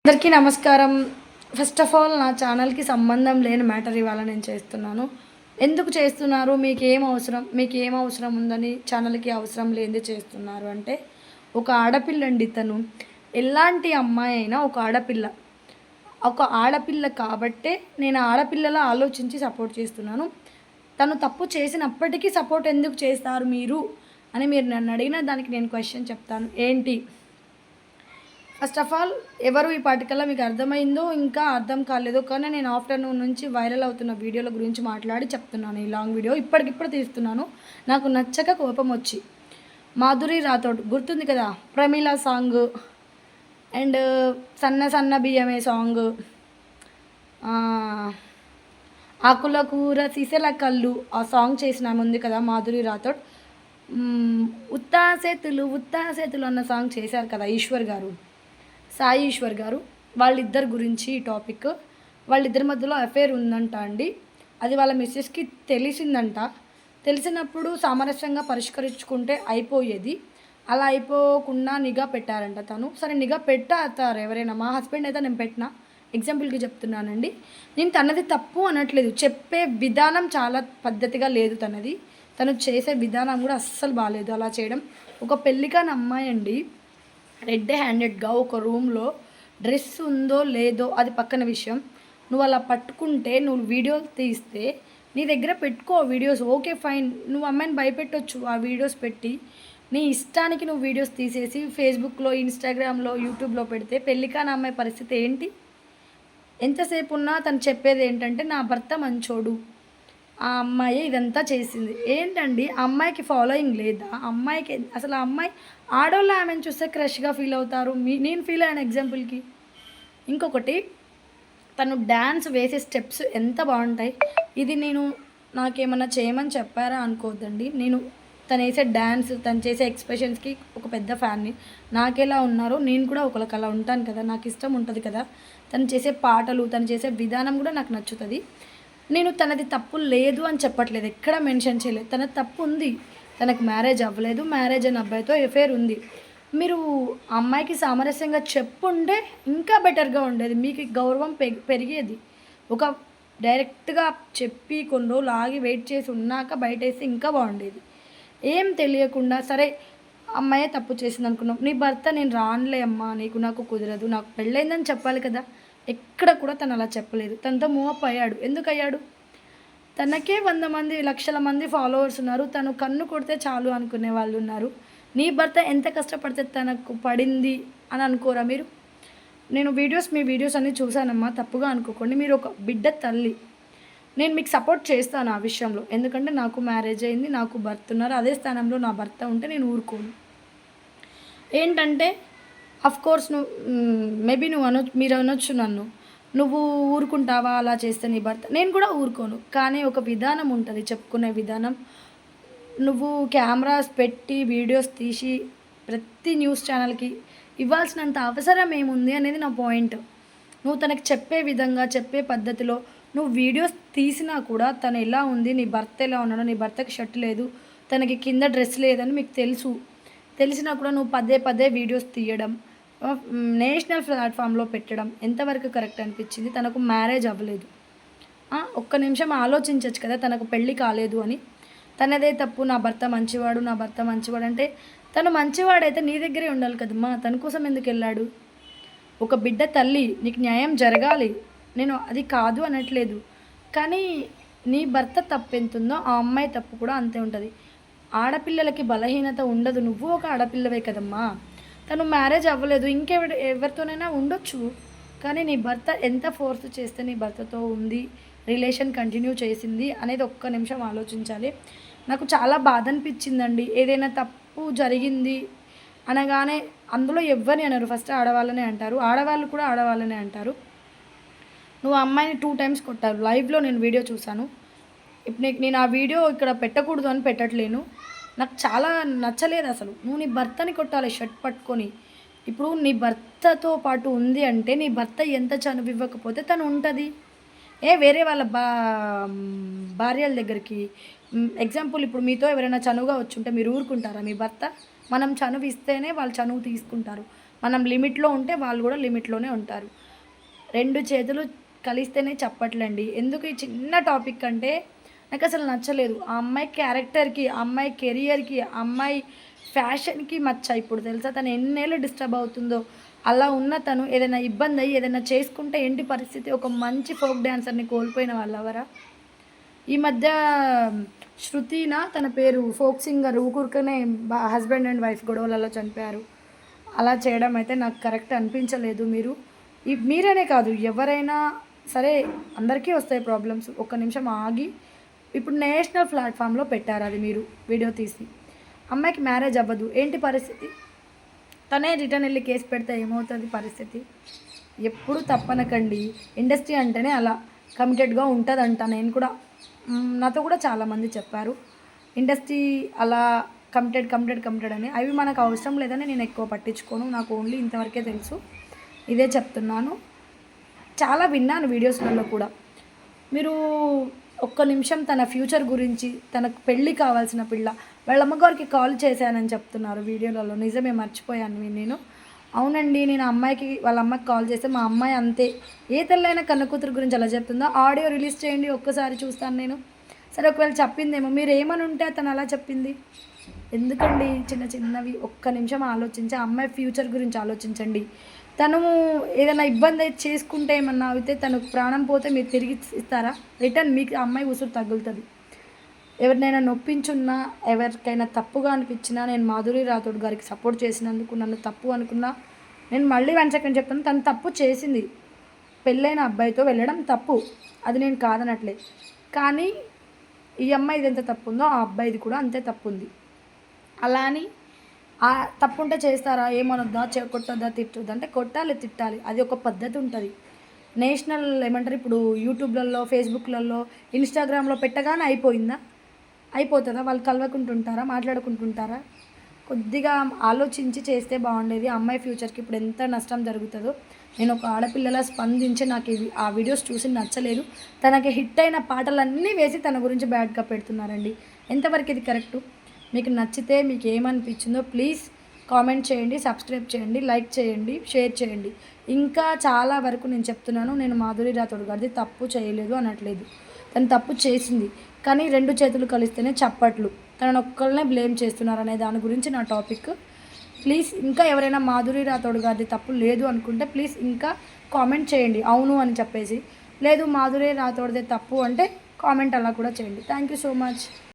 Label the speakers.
Speaker 1: అందరికీ నమస్కారం. First of all నా ఛానల్‌కి సంబంధం లేని మ్యాటర్ ఇవాళ నేను చేస్తున్నాను. ఎందుకు చేస్తున్నారు? మీకేం అవసరం ఉందని ఛానల్‌కి అవసరం లేనిది చేస్తున్నారు అంటే, ఒక ఆడపిల్లండి తను. ఎలాంటి అమ్మాయి అయినా ఒక ఆడపిల్ల. ఒక ఆడపిల్ల కాబట్టే నేను ఆడపిల్లలా ఆలోచించి సపోర్ట్ చేస్తున్నాను. తను తప్పు చేసినప్పటికీ సపోర్ట్ ఎందుకు చేస్తారు మీరు అని మీరు నన్ను అడిగిన దానికి నేను క్వెషన్ చెప్తాను. ఏంటి? ఫస్ట్ ఆఫ్ ఆల్ ఎవరు ఈ పాటికల్లా మీకు అర్థమైందో ఇంకా అర్థం కాలేదో కానీ నేను ఆఫ్టర్నూన్ నుంచి వైరల్ అవుతున్న వీడియోల గురించి మాట్లాడి చెప్తున్నాను. ఈ లాంగ్ వీడియో ఇప్పటికిప్పుడు తీస్తున్నాను. నాకు నచ్చక కోపం వచ్చి. మాధురి రాథోడ్ గుర్తుంది కదా, ప్రమీల సాంగ్ అండ్ సన్న సన్న బియ్యమే సాంగ్, ఆకుల కూర సిసెల కళ్ళు ఆ సాంగ్ చేసిన ఉంది కదా మాధురి రాథోడ్. ఉత్తా సేతులు అన్న సాంగ్ చేశారు కదా ఈశ్వర్ గారు, సాయి ఈశ్వర్ గారు. వాళ్ళిద్దరి గురించి ఈ టాపిక్. వాళ్ళిద్దరి మధ్యలో అఫేర్ ఉందంట అండి. అది వాళ్ళ మిస్సెస్కి తెలిసిందంట. తెలిసినప్పుడు సామరస్యంగా పరిష్కరించుకుంటే అయిపోయేది. అలా అయిపోకుండా నిఘా పెట్టారంట తను. సరే నిఘా పెట్టారు ఎవరైనా, మా హస్బెండ్ అయితే నేను పెట్టిన ఎగ్జాంపుల్కి చెప్తున్నానండి. నేను తనది తప్పు అనట్లేదు, చెప్పే విధానం చాలా పద్ధతిగా లేదు తనది. తను చేసే విధానం కూడా అస్సలు బాగాలేదు అలా చేయడం. ఒక పెళ్ళికాని అమ్మాయి అండి, రెడ్ హ్యాండెడ్గా ఒక రూమ్లో డ్రెస్ ఉందో లేదో అది పక్కన విషయం. నువ్వు అలా పట్టుకుంటే నువ్వు వీడియో తీస్తే నీ దగ్గర పెట్టుకో వీడియోస్, ఓకే ఫైన్. నువ్వు అమ్మాయిని భయపెట్టొచ్చు ఆ వీడియోస్ పెట్టి. నీ ఇష్టానికి నువ్వు వీడియోస్ తీసేసి ఫేస్బుక్లో, ఇన్స్టాగ్రామ్లో, యూట్యూబ్లో పెడితే పెళ్ళికాని అమ్మాయి పరిస్థితి ఏంటి? ఎంతసేపు ఉన్నా తను చెప్పేది ఏంటంటే నా భర్త మంచోడు, ఆ అమ్మాయి ఇదంతా చేసింది. ఏంటండి ఆ అమ్మాయికి ఫాలోయింగ్ లేదా? అమ్మాయికి అసలు ఆ అమ్మాయి ఆడోళ్ళు ఆమెను చూస్తే క్రష్గా ఫీల్ అవుతారు. నేను ఫీల్ అయ్యాను ఎగ్జాంపుల్కి. ఇంకొకటి, తను డ్యాన్స్ వేసే స్టెప్స్ ఎంత బాగుంటాయి. ఇది నాకేమన్నా చేయమని చెప్పారా అనుకోవద్దండి. తను వేసే డ్యాన్స్, తను చేసే ఎక్స్ప్రెషన్స్కి ఒక పెద్ద ఫ్యాన్ని. నాకెలా ఉన్నారో నేను కూడా ఒకరికి అలా ఉంటాను కదా, నాకు ఇష్టం ఉంటుంది కదా. తను చేసే పాటలు, తను చేసే విధానం కూడా నాకు నచ్చుతుంది. నేను తనది తప్పు లేదు అని చెప్పట్లేదు, ఎక్కడ మెన్షన్ చేయలేదు. తన తప్పు ఉంది. తనకు మ్యారేజ్ అవ్వలేదు, మ్యారేజ్ అయిన అబ్బాయితో ఎఫేర్ ఉంది. మీరు అమ్మాయికి సామరస్యంగా చెప్పుంటే ఇంకా బెటర్గా ఉండేది, మీకు గౌరవం పెరిగేది. ఒక డైరెక్ట్గా చెప్పి కొన్ని రోజులు ఆగి వెయిట్ చేసి ఉన్నాక బయటేస్తే ఇంకా బాగుండేది. ఏం తెలియకుండా సరే అమ్మాయే తప్పు చేసింది అనుకున్నాం. నీ భర్త నేను రానులే అమ్మా, నాకు కుదరదు, నాకు పెళ్ళైందని చెప్పాలి కదా. ఎక్కడ కూడా తను అలా చెప్పలేదు. తనతో మూవప్ అయ్యాడు. ఎందుకు అయ్యాడు? తనకే 100 మంది, లక్షల మంది ఫాలోవర్స్ ఉన్నారు. తను కన్ను కొడితే చాలు అనుకునే వాళ్ళు ఉన్నారు. నీ భర్త ఎంత కష్టపడితే తనకు పడింది అని అనుకోరా మీరు? మీ వీడియోస్ అన్నీ చూశానమ్మా, తప్పుగా అనుకోకండి. మీరు ఒక బిడ్డ తల్లి. నేను మీకు సపోర్ట్ చేస్తాను ఆ విషయంలో. ఎందుకంటే నాకు మ్యారేజ్ అయింది, నాకు భర్త ఉన్నారు. అదే స్థానంలో నా భర్త ఉంటే నేను ఊరుకోను. ఏంటంటే అఫ్కోర్స్ మేబీ మీరు అనొచ్చు నన్ను, నువ్వు ఊరుకుంటావా అలా చేస్తే నీ భర్త? నేను కూడా ఊరుకోను, కానీ ఒక విధానం ఉంటుంది చెప్పుకునే విధానం. నువ్వు కెమెరాస్ పెట్టి వీడియోస్ తీసి ప్రతి న్యూస్ ఛానల్కి ఇవ్వాల్సినంత అవసరం ఏముంది అనేది నా పాయింట్. నువ్వు తనకి చెప్పే విధంగా, చెప్పే పద్ధతిలో నువ్వు వీడియోస్ తీసినా కూడా తను ఎలా ఉంది, నీ భర్త ఎలా ఉన్నాడో, నీ భర్తకి షర్ట్ లేదు, తనకి కింద డ్రెస్ లేదని మీకు తెలిసినా కూడా నువ్వు పదే వీడియోస్ తీయడం, నేషనల్ ప్లాట్ఫామ్లో పెట్టడం ఎంతవరకు కరెక్ట్ అనిపించింది? తనకు మ్యారేజ్ అవ్వలేదు, ఒక్క నిమిషం ఆలోచించవచ్చు కదా, తనకు పెళ్ళి కాలేదు అని. తనదే తప్పు, నా భర్త మంచివాడు అంటే తను మంచివాడైతే నీ దగ్గరే ఉండాలి కదమ్మా. తన కోసం ఎందుకు వెళ్ళాడు? ఒక బిడ్డ తల్లి, నీకు న్యాయం జరగాలి. నేను అది కాదు అనట్లేదు, కానీ నీ భర్త తప్పు ఎంతుందో ఆ అమ్మాయి తప్పు కూడా అంతే ఉంటుంది. ఆడపిల్లలకి బలహీనత ఉండదు. నువ్వు ఒక ఆడపిల్లవే కదమ్మా. తను మ్యారేజ్ అవ్వలేదు, ఎవరితోనైనా ఉండొచ్చు, కానీ నీ భర్త ఎంత ఫోర్స్ చేస్తే నీ భర్తతో ఉంది, రిలేషన్ కంటిన్యూ చేసింది అనేది ఒక్క నిమిషం ఆలోచించాలి. నాకు చాలా బాధ అనిపించిందండి. ఏదైనా తప్పు జరిగింది అనగానే అందులో ఎవ్వరిని అనరు, ఫస్ట్ ఆడవాళ్ళనే అంటారు. ఆడవాళ్ళు కూడా ఆడవాళ్ళనే అంటారు. నువ్వు అమ్మాయిని 2 times కొట్టారు. లైవ్లో నేను వీడియో చూశాను. ఇప్పుడు నేను ఆ వీడియో ఇక్కడ పెట్టకూడదు అని పెట్టట్లేను. నాకు చాలా నచ్చలేదు అసలు. నువ్వు నీ భర్తని కొట్టాలి షర్ట్ పట్టుకొని. ఇప్పుడు నీ భర్తతో పాటు ఉంది అంటే నీ భర్త ఎంత చనువు ఇవ్వకపోతే తను ఉంటుంది. వేరే వాళ్ళ భార్యల దగ్గరికి ఎగ్జాంపుల్, ఇప్పుడు మీతో ఎవరైనా చనువుగా వచ్చుంటే మీరు ఊరుకుంటారా? మీ భర్త మనం చనువు ఇస్తేనే వాళ్ళు చనువు తీసుకుంటారు. మనం లిమిట్‌లో ఉంటే వాళ్ళు కూడా లిమిట్‌లోనే ఉంటారు. 2 చేతులు కలిస్తేనే చప్పట్లండి. ఎందుకు ఈ చిన్న టాపిక్ అంటే నాకసలు నచ్చలేదు. ఆ అమ్మాయి క్యారెక్టర్‌కి, ఆ అమ్మాయి కెరియర్‌కి, ఆ అమ్మాయి ఫ్యాషన్‌కి మచ్చ ఇప్పుడు తెలుసా? తను ఎన్నేళ్ళు డిస్టర్బ్ అవుతుందో. అలా ఉన్న తను ఏదైనా ఇబ్బందయ్యి ఏదైనా చేసుకుంటే ఏంటి పరిస్థితి? ఒక మంచి ఫోక్ డాన్సర్‌ని కోల్పోయిన వాళ్ళెవరా? ఈ మధ్య శృతినా తన పేరు ఫోక్ సింగర్ ఊకూరుకనే హస్బెండ్ అండ్ వైఫ్ గొడవలలో చనిపోయారు. అలా చేయడం అయితే నాకు కరెక్ట్ అనిపించలేదు. మీరనే కాదు ఎవరైనా సరే అందరికీ వస్తాయి ప్రాబ్లమ్స్. ఒక్క నిమిషం ఆగి ఇప్పుడు నేషనల్ ప్లాట్‌ఫామ్‌లో పెట్టారు అది మీరు వీడియో తీసి. అమ్మాయికి మ్యారేజ్ అవ్వదు. ఏంటి పరిస్థితి? తనే రిటర్న్ ఎళ్లి కేస్ పెడితే ఏమవుతది పరిస్థితి? ఎప్పుడు తప్పనకండి. ఇండస్ట్రీ అంటేనే అలా కమిటెడ్‌గా ఉంటదంట. నేను కూడా నాతో కూడా చాలామంది చెప్పారు. ఇండస్ట్రీ అలా కమిటెడ్ అని. అవి మనకు అవసరం లేదని నేను ఎక్కువ పట్టించుకోను. నాకు ఓన్లీ ఇంతవరకే తెలుసు. ఇదే చెప్తున్నాను. చాలా విన్నాను వీడియోస్‌లలో కూడా. మీరు ఒక్క నిమిషం తన ఫ్యూచర్ గురించి, తనకు పెళ్లి కావాల్సిన పిల్ల, వాళ్ళ అమ్మగారికి కాల్ చేశానని చెప్తున్నారు వీడియోలలో. నిజమే మర్చిపోయాను నేను. అవునండి. నేను ఆ అమ్మాయికి వాళ్ళ అమ్మకి కాల్ చేస్తే, మా అమ్మాయి అంతే. ఏ తల్లైనా కన్న కూతురు గురించి అలా చెప్తుందా? ఆడియో రిలీజ్ చేయండి ఒక్కసారి చూస్తాను నేను. సరే ఒకవేళ చెప్పిందేమో మీరేమనుంటే తను అలా చెప్పింది. ఎందుకండి చిన్న చిన్నవి ఒక్క నిమిషం ఆలోచించి ఆ అమ్మాయి ఫ్యూచర్ గురించి ఆలోచించండి. తను ఏదైనా ఇబ్బంది అయితే చేసుకుంటే ఏమన్నా అయితే తనకు ప్రాణం పోతే మీరు తిరిగి ఇస్తారా? రిటర్న్ మీకు ఆ అమ్మాయి ఉసురు తగులుతది. ఎవరినైనా నొప్పించున్నా, ఎవరికైనా తప్పుగా అనిపించినా నేను మాధురి రాథోడ్ గారికి సపోర్ట్ చేసినందుకు నన్ను తప్పు అనుకున్నా నేను మళ్ళీ 1 సెకండ్ చెప్తాను. తను తప్పు చేసింది. పెళ్ళైన అబ్బాయితో వెళ్ళడం తప్పు. అది నేను కాదనట్లే. కానీ ఈ అమ్మాయిది ఎంత తప్పుందో ఆ అబ్బాయిది కూడా అంతే తప్పుంది. అలా అని తప్పుంటే చేస్తారా? ఏమనొద్దా? కొట్టొద్దా? తిట్టొద్దా? అంటే కొట్టాలి, తిట్టాలి. అది ఒక పద్ధతి ఉంటది. నేషనల్ ఏమంటారు ఇప్పుడు యూట్యూబ్‌లలో, ఫేస్‌బుక్‌లలో, ఇన్‌స్టాగ్రామ్‌లో పెట్టగానే అయిపోయిందా? అయిపోతదా? వాళ్ళు కలవకుంటుంటారా? మాట్లాడుకుంటుంటారా? కొద్దిగా ఆలోచించి చేస్తే బాగుండేది. ఆ అమ్మాయి ఫ్యూచర్‌కి ఇప్పుడు ఎంత నష్టం జరుగుతదో. నేను ఒక ఆడపిల్లలా స్పందించి నాకు ఆ వీడియోస్ చూసి నచ్చలేదు. తనకి హిట్ అయిన పాటలన్నీ వేసి తన గురించి బ్యాడ్‌గా పెడుతున్నారండి. ఎంతవరకు ఇది కరెక్టు? మీకు నచ్చితే మీకేమనిపించిందో ప్లీజ్ కామెంట్ చేయండి, సబ్స్క్రైబ్ చేయండి, లైక్ చేయండి, షేర్ చేయండి. ఇంకా చాలా వరకు నేను చెప్తున్నాను. నేను మాధురి రాథోడ్ గారిది తప్పు చేయలేదు అనట్లేదు. తను తప్పు చేసింది. కానీ 2 చేతులు కలిస్తేనే చప్పట్లు. తననొక్కళ్ళనే బ్లేమ్ చేస్తున్నారనే దాని గురించి నా టాపిక్. ప్లీజ్ ఇంకా ఎవరైనా మాధురి రాథోడ్ గారిది తప్పు లేదు అనుకుంటే ప్లీజ్ ఇంకా కామెంట్ చేయండి అవును అని చెప్పేసి. లేదు మాధురి రాథోడ్‌దే తప్పు అంటే కామెంట్ అలా కూడా చేయండి. Thank you so much.